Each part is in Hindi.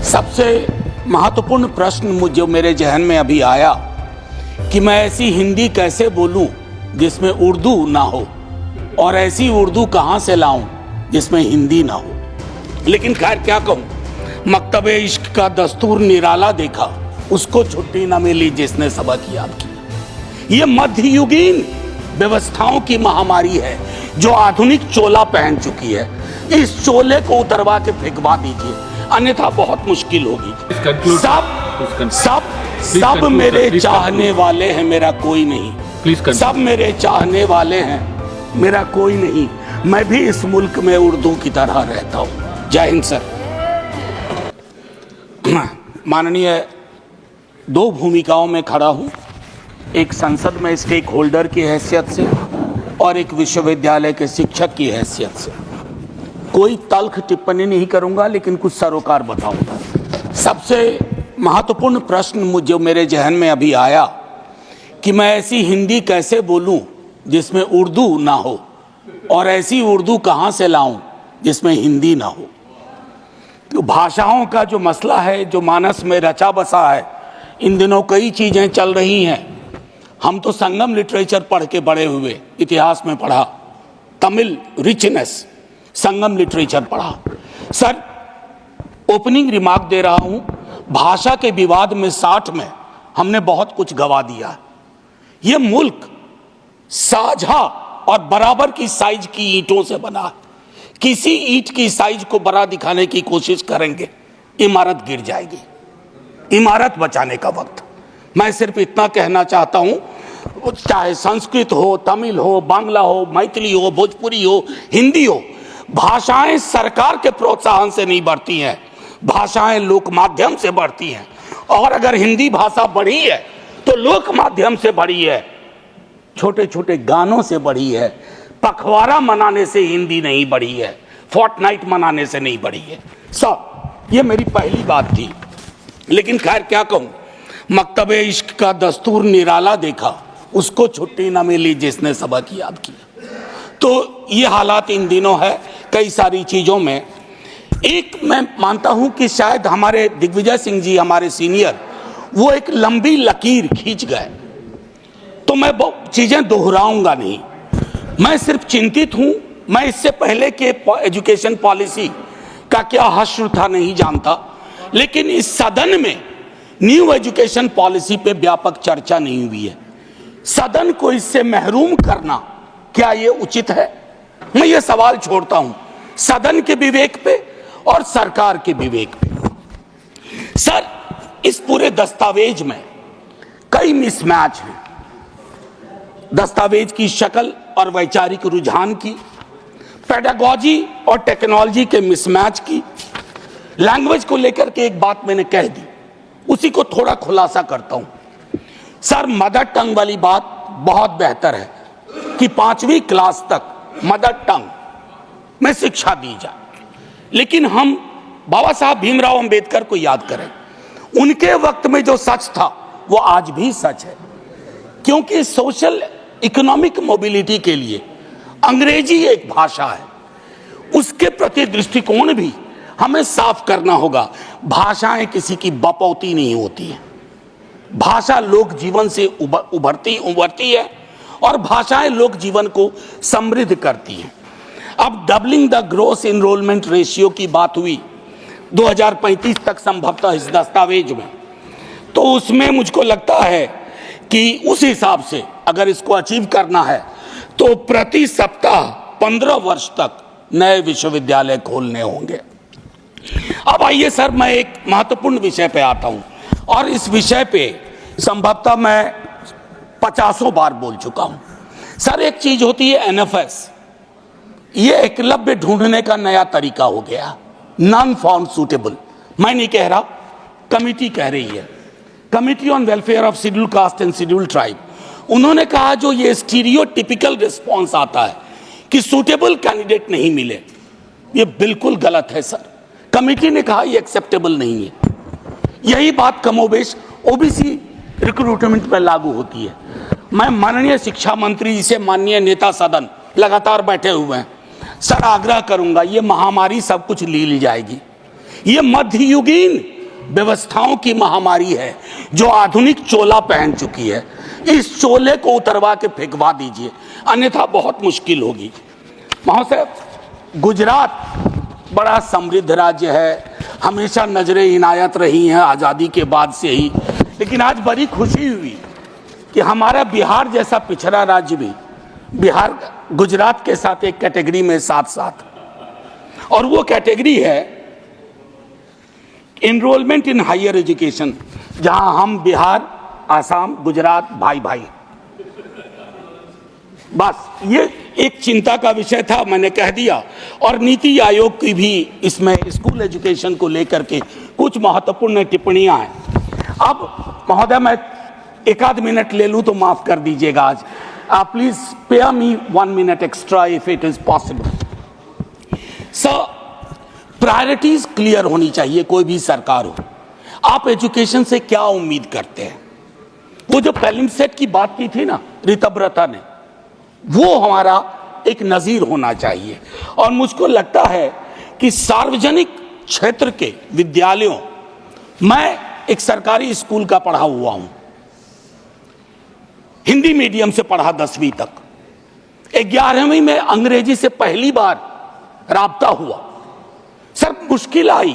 सबसे महत्वपूर्ण प्रश्न जो मेरे जहन में अभी आया कि मैं ऐसी हिंदी कैसे बोलूं जिसमें उर्दू ना हो, और ऐसी उर्दू कहां से लाऊं जिसमें हिंदी ना हो। लेकिन खैर क्या कहूं, मकतबे इश्क का दस्तूर निराला देखा, उसको छुट्टी ना मिली जिसने सबक याद किया। ये मध्ययुगीन व्यवस्थाओं की महामारी है जो आधुनिक चोला पहन चुकी है। इस चोले को उतरवा के फेंकवा दीजिए, अन्यथा बहुत मुश्किल होगी। सब मेरे चाहने वाले हैं, मेरा कोई नहीं। सब मेरे चाहने वाले हैं, मेरा कोई नहीं। मैं भी इस मुल्क में उर्दू की तरह रहता हूं। जय हिंद सर। माननीय, दो भूमिकाओं में खड़ा हूं, एक संसद में स्टेक होल्डर की हैसियत से और एक विश्वविद्यालय के शिक्षक की हैसियत से। कोई तल्ख टिप्पणी नहीं करूंगा, लेकिन कुछ सरोकार बताऊंगा। सबसे महत्वपूर्ण प्रश्न जो मेरे जहन में अभी आया कि मैं ऐसी हिंदी कैसे बोलूं जिसमें उर्दू ना हो, और ऐसी उर्दू कहां से लाऊं जिसमें हिंदी ना हो। तो भाषाओं का जो मसला है, जो मानस में रचा बसा है, इन दिनों कई चीजें चल रही हैं। हम तो संगम लिटरेचर पढ़ के बड़े हुए, इतिहास में पढ़ा, तमिल रिचनेस, संगम लिटरेचर पढ़ा। सर, ओपनिंग रिमार्क दे रहा हूं, भाषा के विवाद में 60 में हमने बहुत कुछ गवा दिया। यह मुल्क साझा और बराबर की साइज की ईंटों से बना है। किसी ईंट की साइज को बड़ा दिखाने की कोशिश करेंगे, इमारत गिर जाएगी। इमारत बचाने का वक्त। मैं सिर्फ इतना कहना चाहता हूं, चाहे संस्कृत हो, तमिल हो, बांग्ला हो, मैथिली हो, भोजपुरी हो, हिंदी हो, भाषाएं सरकार के प्रोत्साहन से नहीं बढ़ती हैं, भाषाएं लोक माध्यम से बढ़ती हैं। और अगर हिंदी भाषा बढ़ी है तो लोक माध्यम से बढ़ी है, छोटे छोटे गानों से बढ़ी है। पखवाड़ा मनाने से हिंदी नहीं बढ़ी है, फोर्टनाइट मनाने से नहीं बढ़ी है। सब ये मेरी पहली बात थी। लेकिन खैर क्या कहूं, मकतबे इश्क का दस्तूर निराला देखा, उसको छुट्टी ना मिली जिसने सबक याद किया। तो ये हालात इन दिनों है कई सारी चीजों में। एक मैं मानता हूं कि शायद हमारे दिग्विजय सिंह जी, हमारे सीनियर, वो एक लंबी लकीर खींच गए, तो मैं बहुत चीजें दोहराऊंगा नहीं। मैं सिर्फ चिंतित हूं, मैं इससे पहले के एजुकेशन पॉलिसी का क्या हश्र था नहीं जानता, लेकिन इस सदन में न्यू एजुकेशन पॉलिसी पे व्यापक चर्चा नहीं हुई है। सदन को इससे महरूम करना क्या ये उचित है? मैं ये सवाल छोड़ता हूं सदन के विवेक पे और सरकार के विवेक पे। सर, इस पूरे दस्तावेज में कई मिसमैच हैं। दस्तावेज की शक्ल और वैचारिक रुझान की, पेडागॉजी और टेक्नोलॉजी के मिसमैच की, लैंग्वेज को लेकर के एक बात मैंने कह दी, उसी को थोड़ा खुलासा करता हूं। सर, मदर टंग वाली बात बहुत बेहतर है कि 5वीं क्लास तक मदर टंग में शिक्षा दी जाए, लेकिन हम बाबा साहब भीमराव अंबेडकर को याद करें। उनके वक्त में जो सच था वो आज भी सच है, क्योंकि सोशल इकोनॉमिक मोबिलिटी के लिए अंग्रेजी एक भाषा है, उसके प्रति दृष्टिकोण भी हमें साफ करना होगा। भाषाएं किसी की बपौती नहीं होती है, भाषा लोक जीवन से उभरती है और भाषाएं लोक जीवन को समृद्ध करती हैं। अब doubling the gross enrolment ratio की बात हुई 2035 तक संभवतः इस दस्तावेज में, तो उसमें मुझको लगता है कि उस हिसाब से अगर इसको अचीव करना है तो प्रति सप्ताह 15 वर्ष तक नए विश्वविद्यालय खोलने होंगे। अब आइए सर, मैं एक महत्वपूर्ण विषय पे आता हूं, और इस विषय पे संभवतः मैं 50 बार बोल चुका हूं। सर, एक चीज होती है एनएफएस, ये एकलव्य ढूंढने का नया तरीका हो गया, नॉन फाउंड सूटेबल। मैं नहीं कह रहा, कमिटी कह रही है, committee on welfare of schedule caste and schedule tribe. उन्होंने कहा जो ये स्टीरियोटिपिकल रिस्पॉन्स आता है कि सूटेबल कैंडिडेट नहीं मिले, ये बिल्कुल गलत है सर। कमिटी ने कहा ये एक्सेप्टेबल नहीं है। यही बात कमोबेश ओबीसी रिक्रूटमेंट पर लागू होती है। मैं माननीय शिक्षा मंत्री जी से, माननीय नेता सदन लगातार बैठे हुए हैं, सर आग्रह करूंगा, ये महामारी सब कुछ ली जाएगी। ये मध्ययुगीन व्यवस्थाओं की महामारी है जो आधुनिक चोला पहन चुकी है। इस चोले को उतरवा के फेंकवा दीजिए, अन्यथा बहुत मुश्किल होगी। महोदय, गुजरात बड़ा समृद्ध राज्य है, हमेशा नजरें इनायत रही हैं आज़ादी के बाद से ही, लेकिन आज बड़ी खुशी हुई कि हमारा बिहार जैसा पिछड़ा राज्य भी बिहार गुजरात के साथ एक कैटेगरी में साथ साथ, और वो कैटेगरी है एनरोलमेंट इन हायर एजुकेशन, जहां हम बिहार, आसाम, गुजरात भाई भाई। बस ये एक चिंता का विषय था, मैंने कह दिया। और नीति आयोग की भी इसमें स्कूल एजुकेशन को लेकर के कुछ महत्वपूर्ण टिप्पणियां हैं। अब महोदय, मैं एक आध मिनट ले लूं तो माफ कर दीजिएगा आज। Please spare me 1 minute extra if it is possible. Sir, priorities clear होनी चाहिए, कोई भी सरकार हो। आप एजुकेशन से क्या उम्मीद करते हैं? वो जो प्रीलिम सेट की बात की थी ना ऋतव्रता ने, वो हमारा एक नजीर होना चाहिए। और मुझको लगता है कि सार्वजनिक क्षेत्र के विद्यालयों, मैं एक सरकारी स्कूल का पढ़ा हुआ हूं, हिंदी मीडियम से पढ़ा 10वीं तक। 11वीं में अंग्रेजी से पहली बार राब्ता हुआ। सर, मुश्किल आई,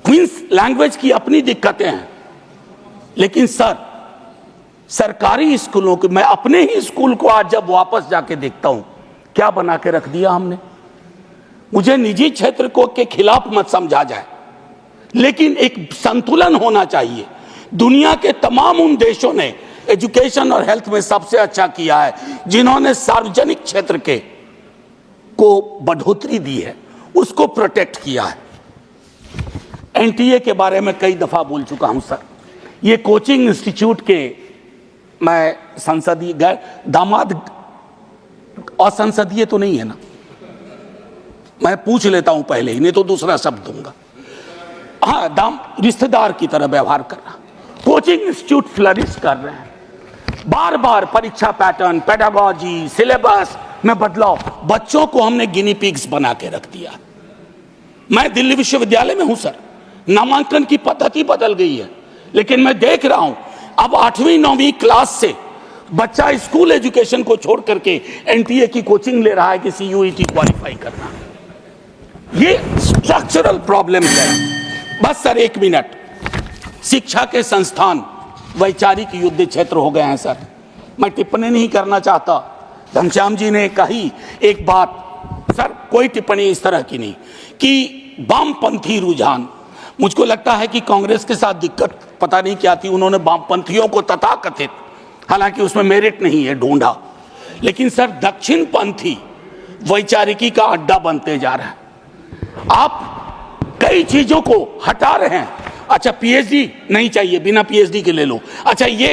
क्वींस लैंग्वेज की अपनी दिक्कतें हैं, लेकिन सर सरकारी स्कूलों के, मैं अपने ही स्कूल को आज जब वापस जाके देखता हूं, क्या बना के रख दिया हमने। मुझे निजी क्षेत्र को के खिलाफ मत समझा जाए, लेकिन एक संतुलन होना चाहिए। दुनिया के तमाम उन देशों ने एजुकेशन और हेल्थ में सबसे अच्छा किया है जिन्होंने सार्वजनिक क्षेत्र के को बढ़ोतरी दी है, उसको प्रोटेक्ट किया है। एनटीए के बारे में कई दफा बोल चुका हूं सर। ये कोचिंग इंस्टीट्यूट के, मैं संसदीय दामाद, असंसदीय तो नहीं है ना, मैं पूछ लेता हूं पहले ही, नहीं तो दूसरा शब्द दूंगा। हाँ, रिश्तेदार की तरह व्यवहार कर रहा। कोचिंग इंस्टीट्यूट फ्लरिश कर रहे हैं, बार बार परीक्षा पैटर्न, पेडागॉजी, सिलेबस में बदलाव, बच्चों को हमने गिनी पिग्स बना के रख दिया। मैं दिल्ली विश्वविद्यालय में हूं सर, नामांकन की पद्धति बदल गई है, लेकिन मैं देख रहा हूं अब 8वीं 9वीं क्लास से बच्चा स्कूल एजुकेशन को छोड़ करके एनटीए की कोचिंग ले रहा है कि सीयूईटी क्वालिफाई करना। ये स्ट्रक्चरल प्रॉब्लम है। बस सर 1 मिनट। शिक्षा के संस्थान वैचारिक युद्ध क्षेत्र हो गए हैं सर। मैं टिप्पणी नहीं करना चाहता, घनश्याम जी ने कही एक बात सर, कोई टिप्पणी इस तरह की नहीं कि वामपंथी रुझान, मुझको लगता है कि कांग्रेस के साथ दिक्कत पता नहीं क्या थी, उन्होंने वामपंथियों को तथाकथित, हालांकि उसमें मेरिट नहीं है, ढूंढा। लेकिन सर दक्षिण पंथी वैचारिकी का अड्डा बनते जा रहा है। आप कई चीजों को हटा रहे हैं। अच्छा, पीएचडी नहीं चाहिए, बिना पीएचडी के ले लो। अच्छा, ये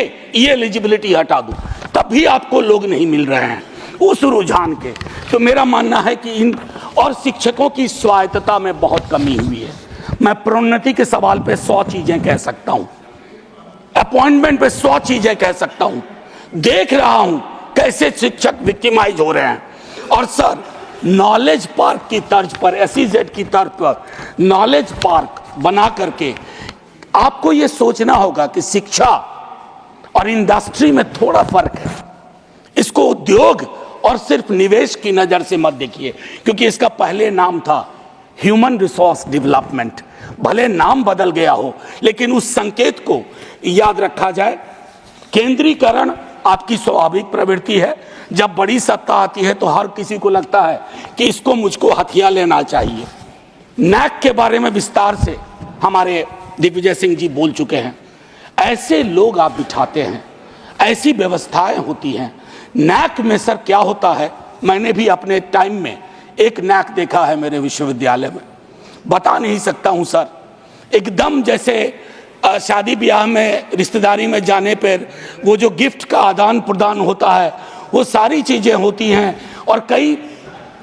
एलिजिबिलिटी हटा दो, तब भी आपको लोग नहीं मिल रहे हैं उस रुझान के। तो मेरा मानना है कि इन और शिक्षकों की स्वायत्तता में बहुत कमी हुई है। मैं प्रोन्नति के सवाल पे 100 चीजें कह सकता हूं, अपॉइंटमेंट पे 100 चीजें कह सकता हूं। देख रहा हूं कैसे शिक्षक विक्टिमाइज हो रहे हैं। और सर, नॉलेज पार्क की तर्ज पर, एसईजेड की तर्ज पर नॉलेज पार्क बना करके आपको यह सोचना होगा कि शिक्षा और इंडस्ट्री में थोड़ा फर्क है। इसको उद्योग और सिर्फ निवेश की नजर से मत देखिए, क्योंकि इसका पहले नाम था ह्यूमन रिसोर्स डेवलपमेंट। भले नाम बदल गया हो, लेकिन उस संकेत को याद रखा जाए। केंद्रीकरण आपकी स्वाभाविक प्रवृत्ति है। जब बड़ी सत्ता आती है तो हर किसी को लगता है कि इसको मुझको हथिया लेना चाहिए। नैक के बारे में विस्तार से हमारे दिग्विजय सिंह जी बोल चुके हैं। ऐसे लोग आप बिठाते हैं, ऐसी व्यवस्थाएं होती हैं। नैक में सर क्या होता है, मैंने भी अपने टाइम में एक नैक देखा है मेरे विश्वविद्यालय में, बता नहीं सकता हूं सर। एकदम जैसे शादी ब्याह में, रिश्तेदारी में जाने पर वो जो गिफ्ट का आदान प्रदान होता है, वो सारी चीजें होती हैं। और कई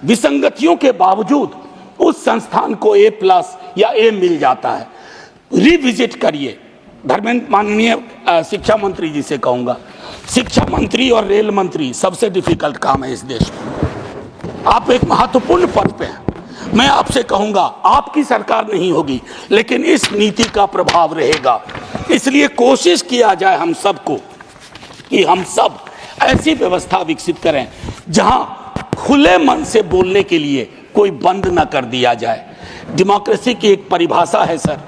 विसंगतियों के बावजूद उस संस्थान को A+ या A मिल जाता है। रिविजिट करिए। धर्मेंद्र, माननीय शिक्षा मंत्री जी से कहूंगा, शिक्षा मंत्री और रेल मंत्री सबसे डिफिकल्ट काम है इस देश में। आप एक महत्वपूर्ण पद पे हैं। मैं आपसे कहूंगा, आपकी सरकार नहीं होगी लेकिन इस नीति का प्रभाव रहेगा। इसलिए कोशिश किया जाए हम सबको कि हम सब ऐसी व्यवस्था विकसित करें जहां खुले मन से बोलने के लिए कोई बंद न कर दिया जाए। डेमोक्रेसी की एक परिभाषा है sir,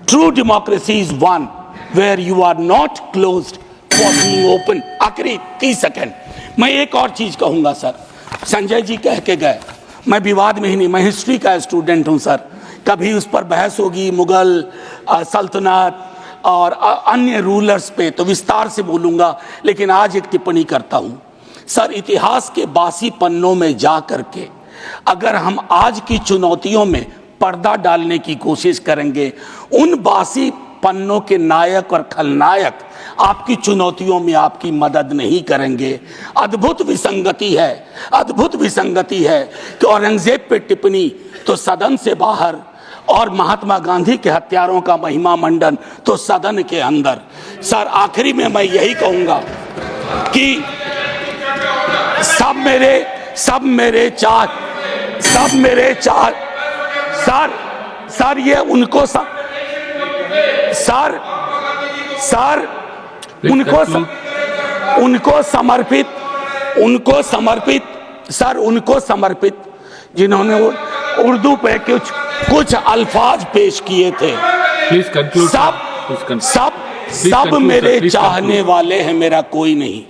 true democracy is one where you are not closed for being open. आखिरी 30 सेकेंड मैं एक और चीज कहूंगा सर। संजय जी कह के गए, मैं विवाद में ही नहीं, मैं हिस्ट्री का स्टूडेंट हूं सर, कभी उस पर बहस होगी मुगल सल्तनत और अन्य रूलर्स पे तो विस्तार से बोलूंगा, लेकिन आज एक टिप्पणी करता हूं सर। इतिहास के बासी पन्नों में जा करके अगर हम आज की चुनौतियों में पर्दा डालने की कोशिश करेंगे, उन बासी पन्नों के नायक और खलनायक आपकी चुनौतियों में आपकी मदद नहीं करेंगे। अद्भुत विसंगति है, अद्भुत विसंगति है कि औरंगजेब पे टिप्पणी तो सदन से बाहर और महात्मा गांधी के हत्यारों का महिमा मंडन तो सदन के अंदर। सर आखिरी में मैं यही कहूंगा कि सब मेरे चार सर ये उनको उनको समर्पित जिन्होंने वो उर्दू पे कुछ अल्फाज पेश किए थे। सब मेरे चाहने वाले हैं, मेरा कोई नहीं।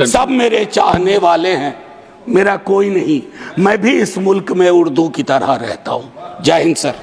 सब मेरे चाहने वाले हैं, मेरा कोई नहीं। मैं भी इस मुल्क में उर्दू की तरह रहता हूं। जय हिंद सर।